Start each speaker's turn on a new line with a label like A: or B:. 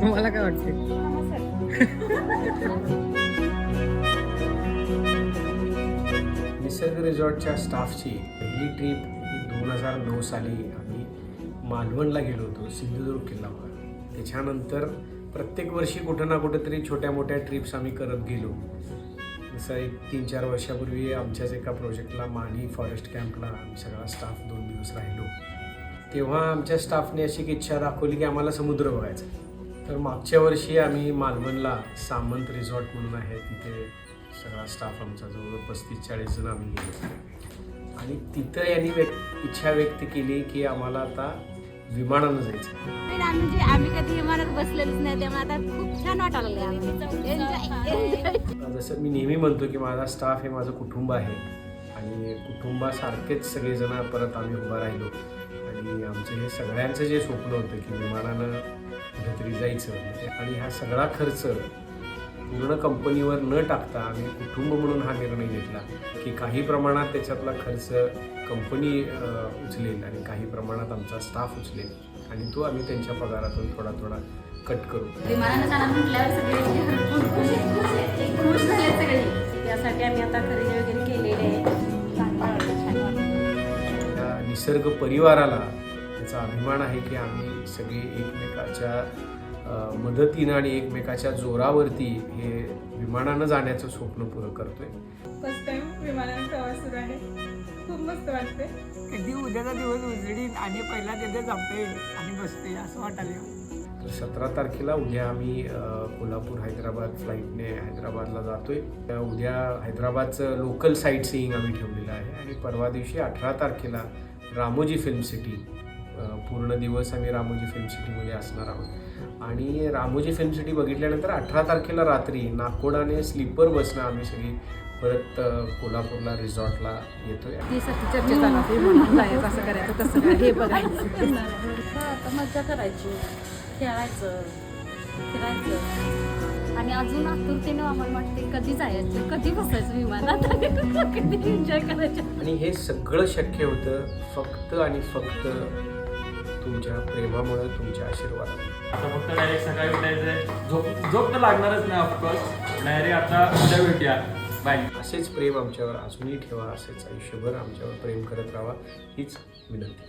A: तुम्हाला काय वाटते?
B: निसर्ग रिसॉर्टच्या स्टाफची पहिली ट्रिप ही 2009 साली आम्ही मालवणला गेलो होतो, सिंधुदुर्ग किल्ल्यावर. त्याच्यानंतर प्रत्येक वर्षी कुठं ना कुठेतरी छोट्या मोठ्या ट्रिप्स आम्ही करत गेलो. जसं एक 3-4 वर्षापूर्वी आमच्याच एका प्रोजेक्टला माणी फॉरेस्ट कॅम्पला आम्ही सगळा स्टाफ 2 दिवस राहिलो. तेव्हा आमच्या स्टाफने अशी एक इच्छा दाखवली की आम्हाला समुद्र बघायचा. तर मागच्या वर्षी आम्ही मालवणला सामंत रिसॉर्ट म्हणून आहे, तिथे सगळा स्टाफ आमचा जवळ 35-40 जण आम्ही गेलो. आणि तिथं यांनी इच्छा व्यक्त केली की आम्हाला आता विमानानं जायचं.
C: आम्ही कधी विमानात बसलेलोच नाही, त्यामुळे आता खूप छान वाटायला लागले.
B: जसं मी नेहमी म्हणतो की माझा स्टाफ हे माझं कुटुंब आहे आणि कुटुंबासारखेच सगळेजण परत आम्ही उभा राहिलो. आणि आमचं हे सगळ्यांचं जे स्वप्न होतं की विमानानं कुठेतरी जायचं, आणि हा सगळा खर्च पूर्ण कंपनीवर न टाकता आम्ही कुटुंब म्हणून हा निर्णय घेतला की काही प्रमाणात त्याच्यातला खर्च कंपनी उचलेल आणि काही प्रमाणात आमचा स्टाफ उचलेल, आणि तो आम्ही त्यांच्या पगारातून थोडा थोडा कट करू.
C: विमानानं जाणार म्हटल्यावर सगळे खुश झाले सगळे. त्यासाठी आम्ही आता खरेदी वगैरे केलेली आहे.
B: त्या निसर्ग परिवाराला त्याचा अभिमान आहे की आम्ही सगळे एकमेकाच्या मदतीनं आणि एकमेकाच्या जोरावरती हे विमानानं जाण्याचं स्वप्न पुरं करतोय.
D: फर्स्ट टाइम विमानाने प्रवास सुरू आहे, खूप मस्त वाटते.
A: कधी उद्याचा दिवस उजळीन आणि पहिला तिथे जाते आणि बसते असं वाटायला.
B: तर 17 तारखेला उद्या आम्ही कोल्हापूर हैदराबाद फ्लाईटने हैदराबादला जातोय. उद्या हैदराबादचं लोकल साईट सीईंग आम्ही ठेवलेलं आहे, आणि परवा दिवशी 18 तारखेला रामोजी फिल्म सिटी, पूर्ण दिवस आम्ही रामोजी फिल्म सिटीमध्ये असणार आहोत. आणि रामोजी फिल्म सिटी बघितल्यानंतर 18 तारखेला रात्री नागकोडाने स्लीपर बसनं आम्ही सगळी परत कोल्हापूरला रिसॉर्टला येतोय.
A: असं करायचं तसं काय हे बघायचं.
C: आता मजा करायची, खेळायचं, फिरायचं, आणि अजून आतुरतेनं आम्हाला वाटते कधी जायचं, कधी बसायचं विमानात, कधी एन्जॉय करायचं.
B: आणि हे सगळं शक्य होतं फक्त आणि फक्त तुमच्या प्रेमामुळे, तुमच्या आशीर्वादामुळे.
E: आता फक्त डायरेक्ट सकाळी उठायचंय, झोप तर लागणारच नाही ऑफकोर्स. डायरेक्ट आता उद्या भेटूया, बाय.
B: असेच प्रेम आमच्यावर अजूनही ठेवा, असेच आयुष्यभर आमच्यावर प्रेम करत राहा हीच विनंती.